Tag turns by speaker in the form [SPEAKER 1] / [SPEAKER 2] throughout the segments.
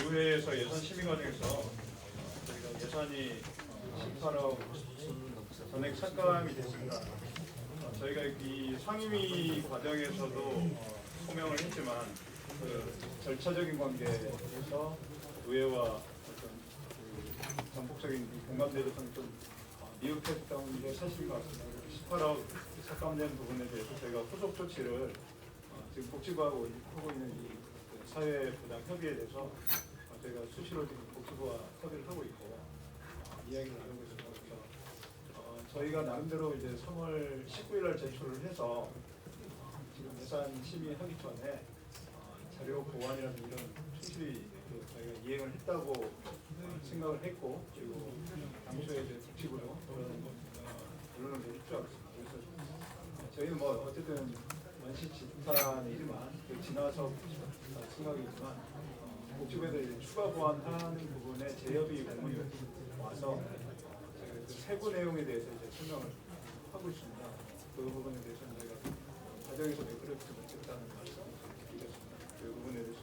[SPEAKER 1] 의회에서 예산 심의 과정에서 저희가 예산이 18억 전액 삭감이 됐습니다. 저희가 이 상임위 과정에서도 소명을 했지만 그 절차적인 관계에서 의회와 어떤 그 전폭적인 공감대로서는 좀 미흡했던 게 사실인 것 같습니다. 18억 삭감된 부분에 대해서 저희가 후속 조치를 지금 복지부하고 하고 있는 이 사회보장 협의에 대해서 저희가 수시로 지금 복지부와 협의를 하고 있고 이야기를 나누고 있습니다. 그래서 저희가 나름대로 이제 3월 19일 날 제출을 해서 지금 예산 심의하기 전에 자료 보완이라든지 이런 충실히 저희가 이행을 했다고 생각을 했고, 그리고 당초에 이제 복지부로 그런 결론을 내릴 줄 알았습니다. 그래서 저희는 뭐 어쨌든 원시집산이지만 지나서 생각이지만 복지부에서 이제 추가 보완하는 부분에 재협의 공문이 와서 그 세부 내용에 대해서 이제 설명을 하고 있습니다. 그 부분에 대해서는 저희가 과정에서 매끄럽지 못했다는 말씀을 드리겠습니다. 그 부분에 대해서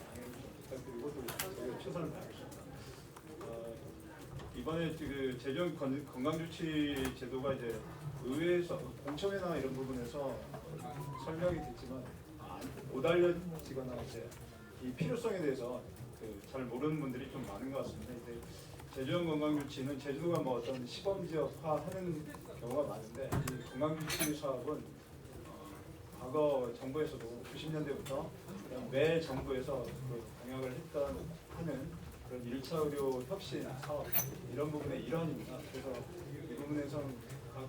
[SPEAKER 1] 양해를 좀 부탁드리고 또 저희가 최선을 다하겠습니다. 이번에 그 재정 건강주치 제도가 이제 의회에서 공청회나 이런 부분에서 설명이 됐지만 못 알려지거나 이제 이 필요성에 대해서 잘 모르는 분들이 좀 많은 것 같습니다. 이제 재정 건강주치는 제주도가 뭐 어떤 시범지역화하는 경우가 많은데 이 건강주치 사업은 과거 정부에서도 90년대부터 매 정부에서 그 공약을 하는 그런 1차 의료 혁신 사업 이런 부분의 일환입니다. 그래서 이 부분에서는 각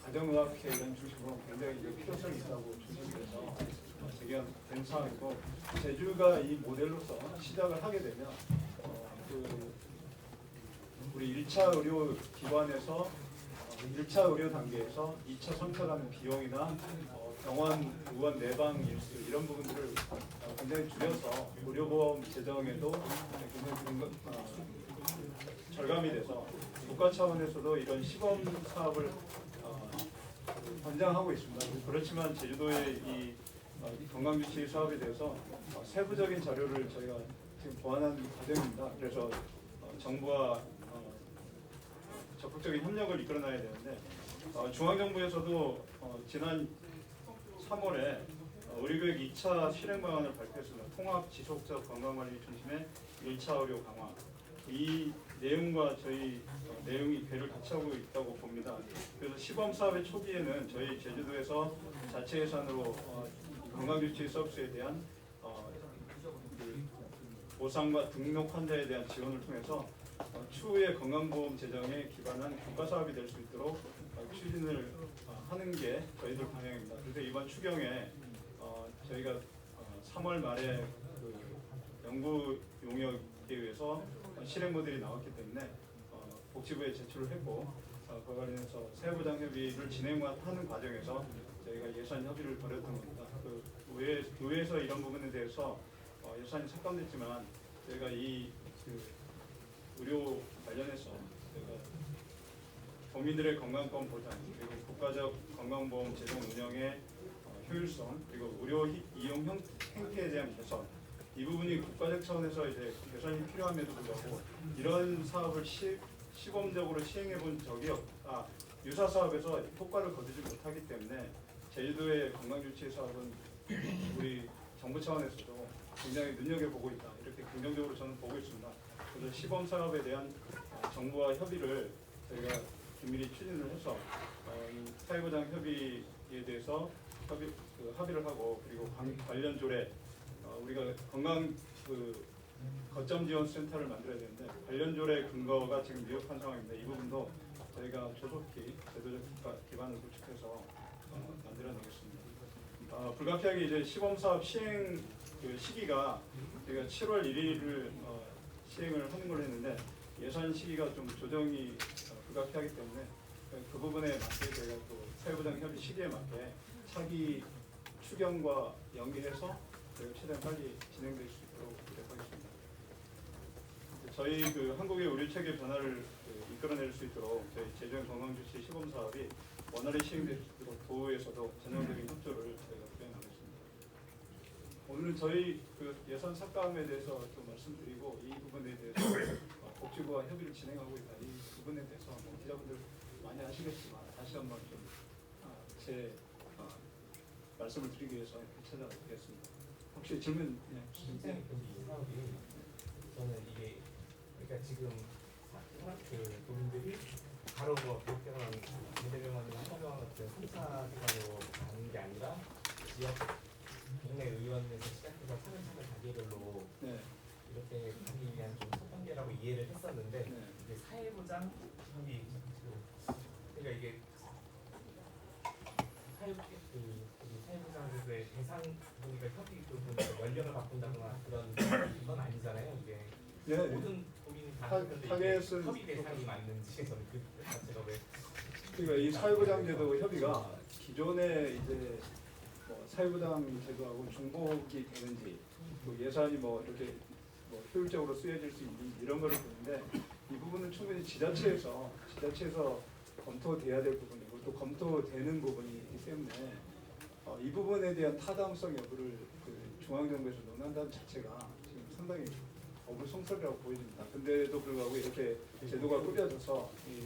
[SPEAKER 1] 가정의학회 이런 중심으로 굉장히 필요성이 있다고 중심돼서 제기된 사항이고, 제주가 이 모델로서 시작을 하게 되면 우리 1차 의료 기관에서 1차 의료 단계에서 2차, 3차 가는 비용이나 병원, 의원 내방 일수 이런 부분들을 굉장히 줄여서 의료보험 재정에도 굉장히 절감이 돼서 국가 차원에서도 이런 시범 사업을 권장하고 있습니다. 그렇지만 제주도의 이 건강주치 사업에 대해서 세부적인 자료를 저희가 지금 보완한 과정입니다. 그래서 정부와 적극적인 협력을 이끌어놔야 되는데 중앙정부에서도 지난 3월에 의료교육 2차 실행 방안을 발표했습니다. 통합 지속적 건강관리 중심의 1차 의료 강화. 이 내용과 저희 내용이 배를 같이 하고 있다고 봅니다. 그래서 시범 사업의 초기에는 저희 제주도에서 자체 예산으로 건강주치 서비스에 대한 보상과 등록 환자에 대한 지원을 통해서 추후에 건강보험 재정에 기반한 국가 사업이 될 수 있도록 추진을 하는 게 저희들 방향입니다. 그래서 이번 추경에 저희가 3월 말에 그 연구 용역에 의해서 실행 모델이 나왔기 때문에 복지부에 제출을 했고, 그와 관련해서 세부장 협의를 진행하는 과정에서 저희가 예산 협의를 벌였던 겁니다. 그 의회에서 이런 부분에 대해서 예산이 삭감됐지만 저희가 의료 관련해서 저희가 국민들의 건강권 보장, 그리고 국가적 건강보험 재정 운영의 효율성, 그리고 의료 이용 행태에 대한 개선, 이 부분이 국가적 차원에서 이제 개선이 필요함에도 불구하고 이런 사업을 시범적으로 시행해 본 적이 없다. 유사 사업에서 효과를 거두지 못하기 때문에 제주도의 건강주치 사업은 우리 정부 차원에서도 굉장히 눈여겨보고 있다. 이렇게 긍정적으로 저는 보고 있습니다. 그래서 시범 사업에 대한 정부와 협의를 저희가 긴밀히 추진을 해서 사회보장 협의에 대해서 합의를 하고, 그리고 관련 조례 우리가 건강 거점 지원 센터를 만들어야 되는데 관련 조례 근거가 지금 미흡한 상황입니다. 이 부분도 저희가 조속히 제도적 기반을 구축해서 만들어내겠습니다. 불가피하게 이제 시범 사업 시행 시기가 저희가 7월 1일을 시행을 하는 걸로 했는데 예산 시기가 좀 조정이 불가피하기 때문에 그 부분에 맞게 저희가 또 사회보장 협의 시기에 맞게 차기 추경과 연계해서 저희가 최대한 빨리 진행될 수 있도록 노력하겠습니다. 저희 한국의 의료체계 변화를 이끌어낼 수 있도록 저희 재정 건강주치 시범 사업이 원활히 시행될 수 있도록 도에서도 전형적인 협조를 저희가 수행하겠습니다. 오늘은 저희 그 예산 삭감에 대해서 좀 말씀드리고 이 부분에 대해서 복지부와 협의를 진행하고 있다. 이 부분에 대해서 뭐 기자분들 많이 아시겠지만 다시 한번 좀제 말씀을 드리기 위해서 이렇게 찾아뵙겠습니다. 혹시 질문? 네.
[SPEAKER 2] 실제 이 사업이 저는 이게 그러니까 지금 그 도민들이 바로 뭐 100병원, 200병원이나 100병원 같은 3차 기관으로 가는 게 아니라 지역 동네 의원에서 시작해서 차근차근 단계별로
[SPEAKER 1] 네.
[SPEAKER 2] 이렇게 가기 위한 좀 첫 단계라고 이해를 했었는데
[SPEAKER 1] 네.
[SPEAKER 2] 이게 사회보장 협의 지금 그러니까 이게 사회보장제도의 대상 보니까 협의 그 보니까 연령을 바꾼다거나 그런 건 아니잖아요. 이게
[SPEAKER 1] 네.
[SPEAKER 2] 모든 도민이 다 하는데
[SPEAKER 1] 타겟은
[SPEAKER 2] 협의 대상이 맞는지 저는 그 자체가 왜
[SPEAKER 1] 그러니까 이 사회보장제도 협의가 기존에 이제 뭐 사회보장 제도하고 중복이 되는지 또 예산이 뭐 이렇게 뭐 효율적으로 쓰여질 수 있는지 이런 거를 보는데 이 부분은 충분히 지자체에서 검토돼야 될 부분이고 또 검토되는 부분이기 때문에 이 부분에 대한 타당성 여부를 그 중앙정부에서 논한다는 자체가 지금 상당히 어불성설이라고 보여집니다. 근데도 불구하고 이렇게 제도가 꾸려져서 이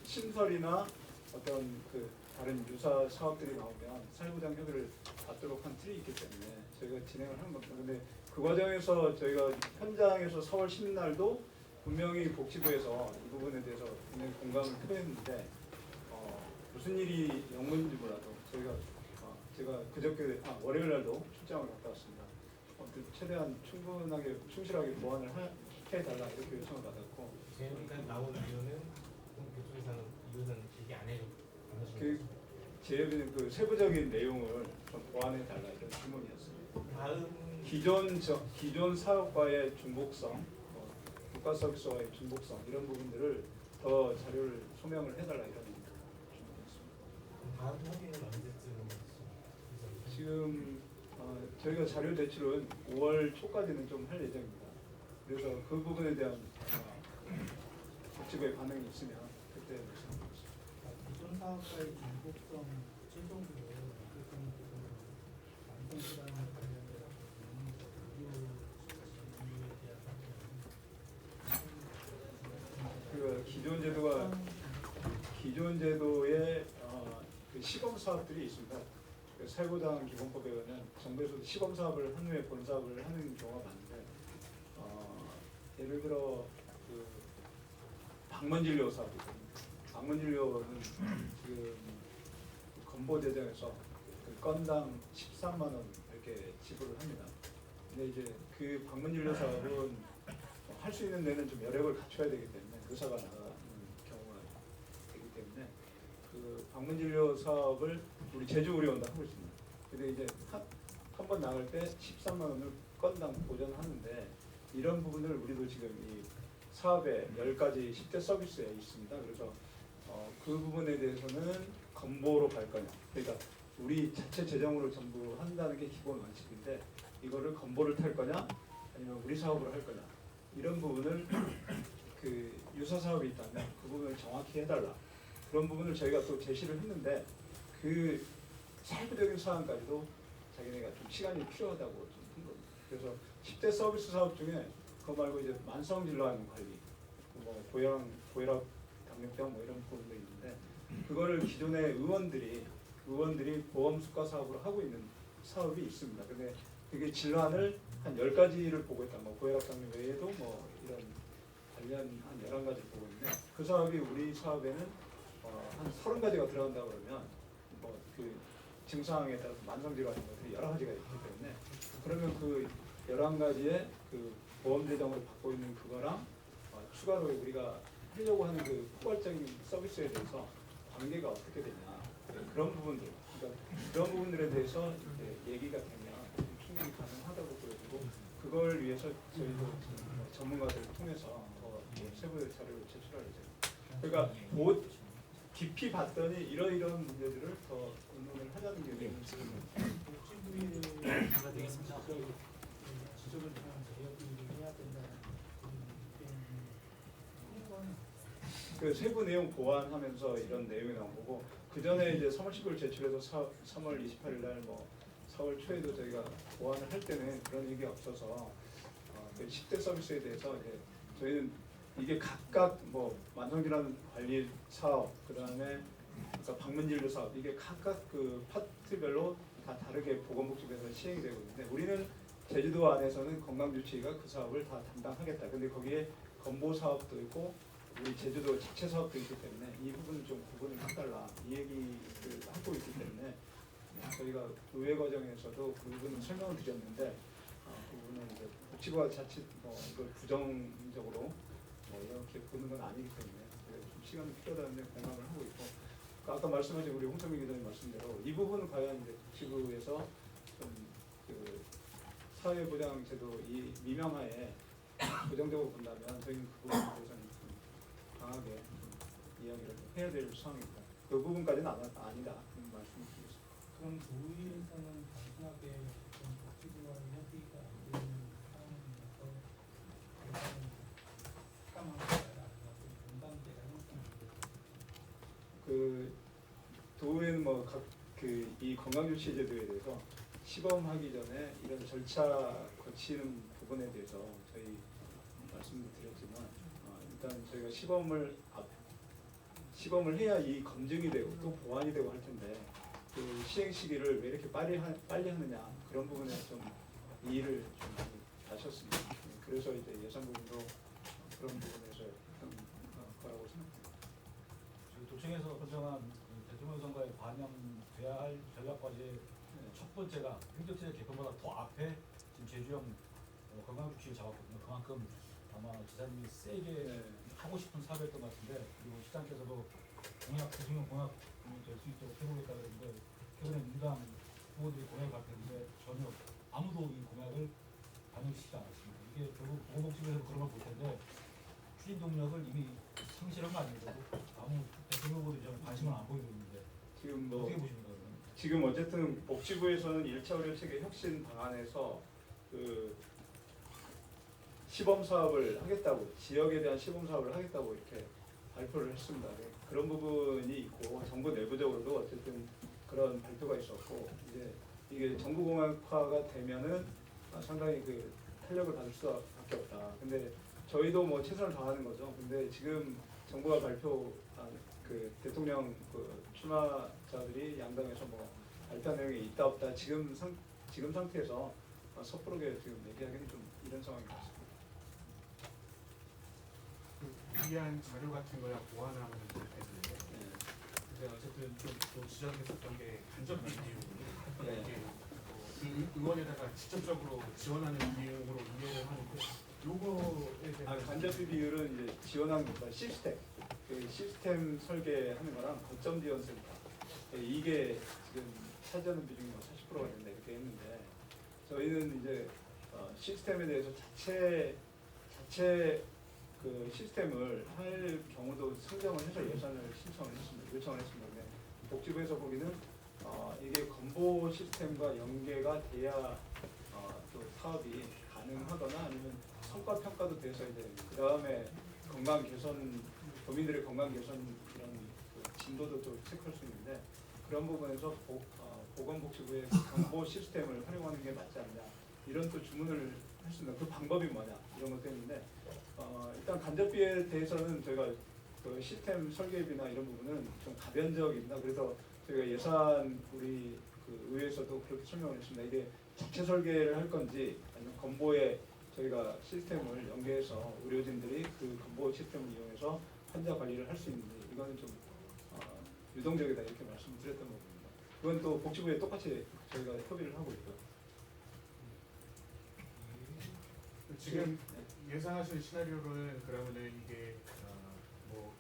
[SPEAKER 1] 신설이나 어떤 그 다른 유사 사업들이 나오면 사회보장 협의를 받도록 한 틀이 있기 때문에 저희가 진행을 하는 겁니다. 근데 그 과정에서 저희가 현장에서 4월 10일날도 분명히 복지부에서 이 부분에 대해서 분명히 공감을 표했는데 무슨 일이 영문인지 몰라도 제가 그저께 월요일 날도 출장을 갔다 왔습니다. 최대한 충실하게 보완을 해달라 이렇게 요청을 받았고
[SPEAKER 2] 제가 나온 이유는 그쪽에서는 이유는 얘기 안 해주는
[SPEAKER 1] 제협의는 그 세부적인 내용을 좀 보완해달라 이런 주문이었습니다.
[SPEAKER 2] 다음
[SPEAKER 1] 기존 사업과의 중복성, 국가 서비스와의 중복성 이런 부분들을 더 자료를 소명을 해달라 이런 주문이었습니다.
[SPEAKER 2] 다음 협의는 언제쯤?
[SPEAKER 1] 지금 저희가 자료 제출은 5월 초까지는 좀 할 예정입니다. 그래서 그 부분에 대한 복지부의 반응이 있으면 그때 말씀드리겠습니다.
[SPEAKER 3] 기존 사업과의 중복성 최종으로 완성시간을 관련해서
[SPEAKER 1] 그 기존 제도의 그 시범 사업들이 있습니다. 그 사회보장 기본법에 의하면 정부에서도 시범 사업을 한 후에 본 사업을 하는 경우가 많은데 예를 들어 그 방문진료 사업이거든요. 방문진료는 지금 건보 대장에서 그 건당 13만 원 이렇게 지불을 합니다. 근데 이제 그 방문진료 사업은 할 수 있는 데는 좀 여력을 갖춰야 되기 때문에 의사가 나가는 경우가 되기 때문에 그 방문진료 사업을 우리 제주의료원도 하고 있습니다. 근데 이제 한 번 나갈 때 13만 원을 건당 보전하는데 이런 부분을 우리도 지금 이 사업에 10가지 10대 서비스에 있습니다. 그래서 그 부분에 대해서는 건보로 갈 거냐. 그러니까 우리 자체 재정으로 전부 한다는 게 기본 원칙인데 이거를 건보를 탈 거냐 아니면 우리 사업으로 할 거냐. 이런 부분을 그 유사 사업이 있다면 그 부분을 정확히 해달라. 그런 부분을 저희가 또 제시를 했는데 그 세부적인 사항까지도 자기네가 좀 시간이 필요하다고 좀 한 겁니다. 그래서 10대 서비스 사업 중에 그거 말고 이제 만성 질환 관리, 뭐 고혈압, 당뇨병 뭐 이런 부분도 있는데 그거를 기존의 의원들이 보험 수가 사업으로 하고 있는 사업이 있습니다. 근데 그게 질환을 한 10가지를 보고 있다. 뭐 고혈압, 당뇨 외에도 뭐 이런 관련 한 11가지를 보고 있는데 그 사업이 우리 사업에는 한 30가지가 들어간다고 그러면 뭐 그 증상에 따라서 만성질환인 것들이 여러 가지가 있기 때문에 그러면 그 11가지의 그 보험 재정으로 받고 있는 그거랑 추가로 우리가 하려고 하는 그 포괄적인 서비스에 대해서 관계가 어떻게 되냐 그런 부분들 그러니까 그런 부분들에 대해서 이제 얘기가 되면 충분히 가능하다고 보여지고 그걸 위해서 저희도 전문가들을 통해서 더 세부 자료를 제출할 예정입니다. 그러니까 깊이 봤더니 이러이러한 문제들을 더 의논을 하자는 게
[SPEAKER 3] 복지부에 되겠습니다. 지적을 통한 제협의를 해야 된다는
[SPEAKER 1] 그 세부 내용 보완하면서 이런 내용이 나온 거고 그 전에 이제 3월 10일 제출해서 3월 28일 날 뭐 4월 초에도 저희가 보완을 할 때는 그런 얘기가 없어서 그 10대 서비스에 대해서 이제 저희는 이게 각각 뭐 만성질환 관리 사업, 그다음에 아까 방문진료 사업, 이게 각각 그 파트별로 다 다르게 보건복지부에서 시행이 되고 있는데, 우리는 제주도 안에서는 건강주치의가 그 사업을 다 담당하겠다. 근데 거기에 건보 사업도 있고 우리 제주도 자체 사업도 있기 때문에 이 부분은 좀 구분을 해달라, 이 얘기를 하고 있기 때문에 저희가 의회 과정에서도 그 부분은 설명을 드렸는데, 그 부분은 이제 복지부가 자칫 이걸 부정적으로 이렇게 보는 건 아니기 때문에 좀 시간이 필요하다는 공감을 하고 있고, 아까 말씀하신 우리 홍성민 기자님 말씀대로 이 부분은 과연 이제 복지부에서 좀 그 사회보장제도 이 미명하에 부정적으로 본다면 저희는 그 부분에 대해서는 좀 강하게 좀 이야기를 해야 될 상황입니다. 그 부분까지는 아니다 말씀드리겠습니다.
[SPEAKER 3] 그럼 도의에서는 단순하게 좀 복지부와의 협의가 안 되는 상황이라서 예산을 삭감하거나 아니면 분담제가 형성되는
[SPEAKER 1] 그 도의는 뭐 각 그 이 건강주치 제도에 대해서 시범하기 전에 이런 절차 거치는 부분에 대해서 저희 말씀도 드렸지만, 일단 저희가 시범을 해야 이 검증이 되고 또 보완이 되고 할 텐데, 그 시행 시기를 왜 이렇게 빨리 하느냐, 그런 부분에 좀 이의를 좀 많이 하셨습니다. 그래서 이제 예산 부분도 그런 부분에서 좀 거라고 생각합니다.
[SPEAKER 4] 도청에서 선정한 대통령 선거에 반영돼야 할 전략 과제의 첫 번째가 행정체제 개편보다 더 앞에 지금 제주형 건강주치를 잡았거든요. 그만큼 아마 지사님이 세게 하고 싶은 사업이었던 것 같은데, 그리고 시장께서도 대통령 공약 될 수 있도록 해보겠다 그랬는데, 최근에 민주당 후보들이 공약을 발표했는데 전혀 아무도 이 공약을 반영시키지 않았습니다. 이게 결국 보건복지부에서 그런 걸 볼 텐데 추진 동력을 이미 상실한 거 아니에요? 아무 대통령 후보들이 좀 관심을 안 보이고 있는데
[SPEAKER 1] 지금
[SPEAKER 4] 어떻게 보십니까? 그러면?
[SPEAKER 1] 지금 어쨌든 복지부에서는 1차 의료체계 혁신 방안에서 그 시범 사업을 하겠다고, 지역에 대한 시범 사업을 하겠다고 이렇게 발표를 했습니다. 그런 부분이 있고, 정부 내부적으로도 어쨌든 그런 발표가 있었고, 이제 이게 정부공학화가 되면은 상당히 그 탄력을 받을 수밖에 없다. 근데 저희도 뭐 최선을 다하는 거죠. 근데 지금 정부가 발표한 그 대통령 그 출마자들이 양당에서 뭐 발표한 내용이 있다 없다, 지금 상태에서 섣부르게 지금 얘기하기는 좀 이런 상황인 것 같습니다.
[SPEAKER 5] 유리한 자료 같은 거야 보완하면 좋겠는데, 근데 어쨌든 좀 지적했었던 게 간접비 비용이 이게 의원에다가 직접적으로 지원하는 비용으로 이해를 하는데, 요거에 대한
[SPEAKER 1] 간접비 비율은 이제 지원한 것보다 시스템 설계하는 거랑 거점 지원 센터, 이게 지금 차지하는 비중이 40%가 된다 이렇게 했는데, 저희는 이제 시스템에 대해서 자체 그 시스템을 할 경우도 선정을 해서 예산을 요청을 했습니다. 근데 복지부에서 보기는 이게 건보 시스템과 연계가 돼야 또 사업이 가능하거나, 아니면 성과 평가도 돼서 이제 그 다음에 건강 개선, 도민들의 건강 개선 이런 그 진도도 또 체크할 수 있는데, 그런 부분에서 보건복지부의 건보 시스템을 활용하는 게 맞지 않냐, 이런 또 주문을 했습니다. 그 방법이 뭐냐, 이런 것도 했는데, 일단 간접비에 대해서는 저희가 그 시스템 설계비나 이런 부분은 좀 가변적입니다. 그래서 저희가 예산 우리 그 의회에서도 그렇게 설명을 했습니다. 이게 자체 설계를 할 건지, 아니면 건보에 저희가 시스템을 연계해서 의료진들이 그 건보 시스템을 이용해서 환자 관리를 할 수 있는지, 이거는 좀 유동적이다 이렇게 말씀드렸던 부분입니다. 그건 또 복지부에 똑같이 저희가 협의를 하고 있고요.
[SPEAKER 5] 지금 예상하시는 시나리오는 그러면은 이게 뭐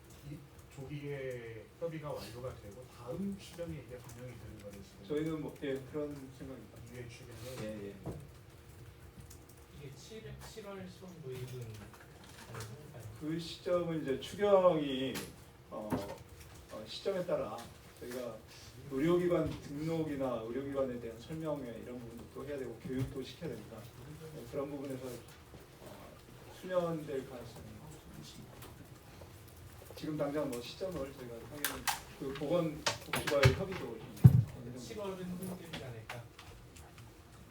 [SPEAKER 5] 조기에 협의가 완료가 되고 다음 시점에 이게 반영이 되는 거는 지금
[SPEAKER 1] 저희는 뭐 그런 생각입니다.
[SPEAKER 5] 이해 추진을
[SPEAKER 1] 예.
[SPEAKER 2] 이게 7월 시범 도입은 가능할까요?
[SPEAKER 1] 그 시점은 이제 추경이 시점에 따라 저희가 의료기관 등록이나 의료기관에 대한 설명회 이런 부분도 또 해야 되고 교육도 시켜야 됩니다. 그런 부분에서 수년될 가능성이 있습니다. 지금 당장 뭐 시점을 저희가 당연히 그 보건복지부와의 협의도
[SPEAKER 2] 7월은 힘들지 않을까?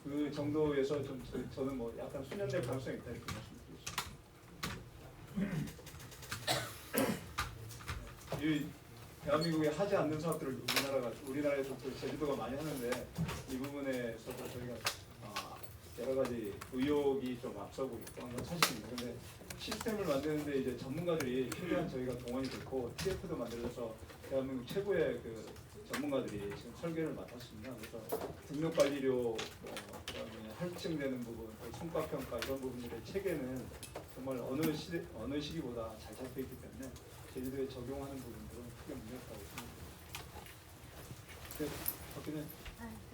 [SPEAKER 1] 그 정도에서 좀 저는 뭐 약간 수년될 가능성이 있다 이렇게 말씀드리겠습니다. 이 대한민국에 하지 않는 사업들을 우리나라에서 또 제주도가 많이 하는데 이 부분에서도 저희가 여러 가지 의혹이 좀 앞서고 있고 한 건 사실입니다. 그런데 시스템을 만드는데 이제 전문가들이 최대한 저희가 동원이 됐고 TF도 만들어서 대한민국 최고의 그 전문가들이 지금 설계를 맡았습니다. 그래서 등록관리료, 그다음에 할증되는 부분, 성과평가 이런 부분들의 체계는 정말 어느 시기보다 잘 잡혀 있기 때문에 제주도에 적용하는 부분들은 크게 문제없다고 생각합니다. 네, 박기는.